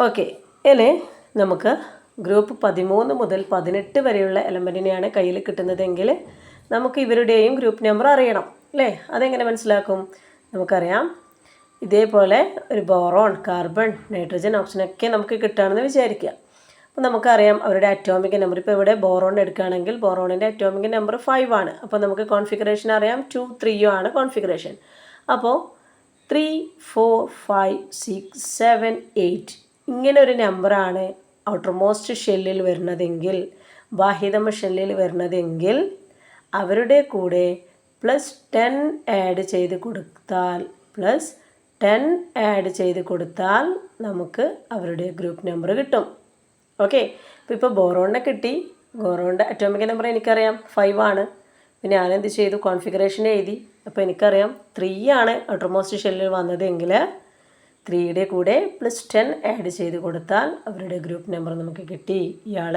Okay, ഇനി നമുക്ക് group 13 മുതൽ 18 വരെയുള്ള എലമെൻറ്റിനെയാണ് കയ്യിൽ കിട്ടുന്നതെങ്കിൽ നമുക്ക് ഇവരുടെയും ഗ്രൂപ്പ് നമ്പർ അറിയണം അല്ലേ? അതെങ്ങനെ മനസ്സിലാക്കും? നമുക്കറിയാം, ഇതേപോലെ ഒരു ബോറോൺ, കാർബൺ, നൈട്രജൻ ഓപ്ഷനൊക്കെ നമുക്ക് കിട്ടുകയാണെന്ന് വിചാരിക്കുക. അപ്പോൾ നമുക്കറിയാം അവരുടെ അറ്റോമിക് നമ്പർ. ഇപ്പോൾ ഇവിടെ ബോറോൺ എടുക്കുകയാണെങ്കിൽ ബോറോണിൻ്റെ അറ്റോമിക് നമ്പർ 5 ആണ്. അപ്പോൾ നമുക്ക് കോൺഫിഗറേഷൻ അറിയാം, 2, 3 ആണ് കോൺഫിഗറേഷൻ. അപ്പോൾ 3, 4, 5, 6, 7, 8 ഇങ്ങനെ ഒരു നമ്പറാണ് ഔട്ടർ മോസ്റ്റ് ഷെല്ലിൽ വരുന്നതെങ്കിൽ, ബാഹ്യതമ ഷെല്ലിൽ വരുന്നതെങ്കിൽ അവരുടെ കൂടെ +10 ആഡ് ചെയ്ത് കൊടുത്താൽ നമുക്ക് അവരുടെ ഗ്രൂപ്പ് നമ്പർ കിട്ടും. ഓക്കെ, ഇപ്പോൾ ബോറോണിനെ കിട്ടി. ബോറോണിൻ്റെ അറ്റോമിക് നമ്പർ എനിക്കറിയാം 5 ആണ്. പിന്നെ ഞാനെന്ത് ചെയ്തു? കോൺഫിഗറേഷൻ എഴുതി. അപ്പോൾ എനിക്കറിയാം 3 ആണ് ഔട്ടർ മോസ്റ്റ് ഷെല്ലിൽ വന്നതെങ്കിൽ 3യുടെ കൂടെ +10 ആഡ് ചെയ്ത് കൊടുത്താൽ അവരുടെ ഗ്രൂപ്പ് നമ്പർ നമുക്ക് കിട്ടി. ഇയാൾ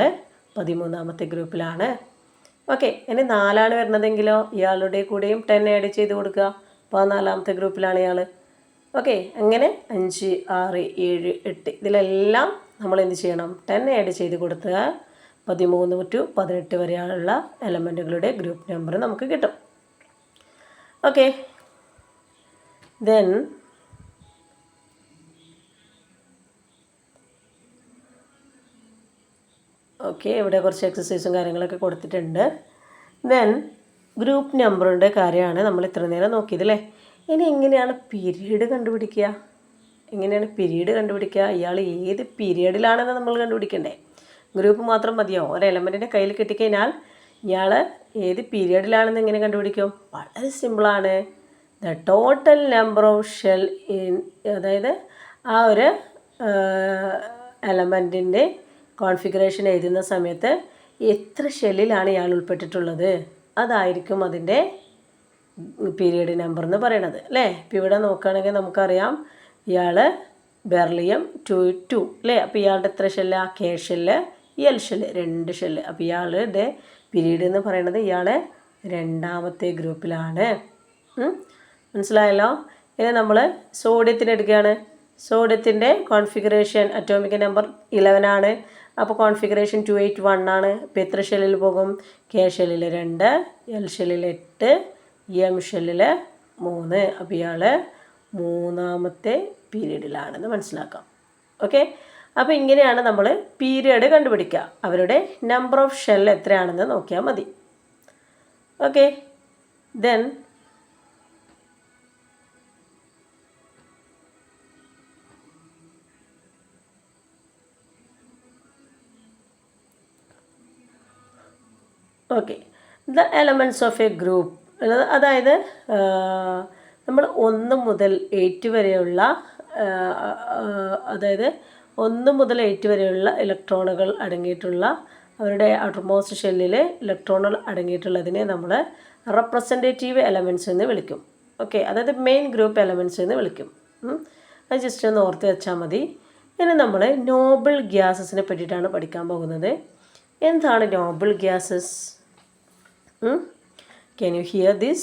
13ാമത്തെ ഗ്രൂപ്പിലാണ്. ഓക്കെ, ഇനി 4 ആണ് വരുന്നതെങ്കിലോ ഇയാളുടെ കൂടെയും 10 ആഡ് ചെയ്ത് കൊടുക്കുക. 14ാമത്തെ ഗ്രൂപ്പിലാണ് ഇയാൾ. ഓക്കെ, അങ്ങനെ 5, 6, 7, 8 ഇതിലെല്ലാം നമ്മൾ എന്ത് ചെയ്യണം? 10 ആഡ് ചെയ്ത് കൊടുക്കുക. 13 to 18 വരെയുള്ള എലമെൻറ്റുകളുടെ ഗ്രൂപ്പ് നമ്പർ നമുക്ക് കിട്ടും. ഓക്കെ, ദെൻ ഇവിടെ കുറച്ച് എക്സസൈസും കാര്യങ്ങളൊക്കെ കൊടുത്തിട്ടുണ്ട്. ദെൻ ഗ്രൂപ്പ് നമ്പറിൻ്റെ കാര്യമാണ് നമ്മൾ ഇത്ര നേരം നോക്കിയത് അല്ലേ? ഇനി എങ്ങനെയാണ് പീരീഡ് കണ്ടുപിടിക്കുക? ഇയാൾ ഏത് പീരീഡിലാണെന്ന് നമ്മൾ കണ്ടുപിടിക്കണ്ടേ? ഗ്രൂപ്പ് മാത്രം മതിയോ? ഒരു എലമെൻറ്റിൻ്റെ കയ്യിൽ കിട്ടിക്കഴിഞ്ഞാൽ ഇയാൾ ഏത് പീരീഡിലാണെന്ന് എങ്ങനെ കണ്ടുപിടിക്കും? വളരെ സിമ്പിളാണ്. The total number of shell in, അതായത് ആ ഒരു എലമെൻറ്റിൻ്റെ കോൺഫിഗറേഷൻ എഴുതുന്ന സമയത്ത് എത്ര ഷെല്ലിലാണ് ഇയാൾ ഉൾപ്പെട്ടിട്ടുള്ളത്, അതായിരിക്കും അതിൻ്റെ പീരീഡ് നമ്പർ എന്ന് പറയണത് അല്ലേ? ഇപ്പോൾ ഇവിടെ നോക്കുകയാണെങ്കിൽ നമുക്കറിയാം ഇയാൾ ബെർലിയം 2 അല്ലേ? അപ്പോൾ ഇയാളുടെ എത്ര shell? K shell, L shell, 2 shell. അപ്പോൾ ഇയാളുടെ പീരീഡ് എന്ന് പറയുന്നത് ഇയാളെ 2ാമത്തെ ഗ്രൂപ്പിലാണ്. മനസ്സിലായല്ലോ? ഇനി നമ്മൾ സോഡിയത്തിന് എടുക്കുകയാണ്. സോഡിയത്തിൻ്റെ കോൺഫിഗറേഷൻ അറ്റോമിക് നമ്പർ 11 ആണ്. അപ്പോൾ കോൺഫിഗറേഷൻ 281 ആണ്. ഇപ്പോൾ എത്ര ഷെല്ലിൽ പോകും? കെ ഷെല്ലിൽ 2, എൽ ഷെല്ലിൽ 8, എം ഷെല്ലിൽ 3. അപ്പോൾ ഇയാൾ 3ാമത്തെ പീരീഡിലാണെന്ന് മനസ്സിലാക്കാം. ഓക്കെ, അപ്പോൾ ഇങ്ങനെയാണ് നമ്മൾ പീരിയഡ് കണ്ടുപിടിക്കുക. അവരുടെ നമ്പർ ഓഫ് ഷെൽ എത്രയാണെന്ന് നോക്കിയാൽ മതി. Okay, then the elements of A group, അതായത് നമ്മൾ 1 മുതൽ 8 വരെയുള്ള ഇലക്ട്രോണുകൾ അടങ്ങിയിട്ടുള്ള അവരുടെ ഔട്ടർമോസ്റ്റ് ഷെല്ലിൽ ഇലക്ട്രോണുകൾ അടങ്ങിയിട്ടുള്ളതിനെ നമ്മൾ റെപ്രസെൻറ്റേറ്റീവ് എലമെൻറ്റ്സ് എന്ന് വിളിക്കും. ഓക്കെ, അതായത് മെയിൻ ഗ്രൂപ്പ് എലമെൻറ്റ്സ് എന്ന് വിളിക്കും. അത് ജസ്റ്റ് ഒന്ന് ഓർത്ത് വെച്ചാൽ മതി. ഇനി നമ്മൾ നോബിൾ ഗ്യാസസിനെ പറ്റിയിട്ടാണ് പഠിക്കാൻ പോകുന്നത്. എന്താണ് Noble gases? Can you hear this?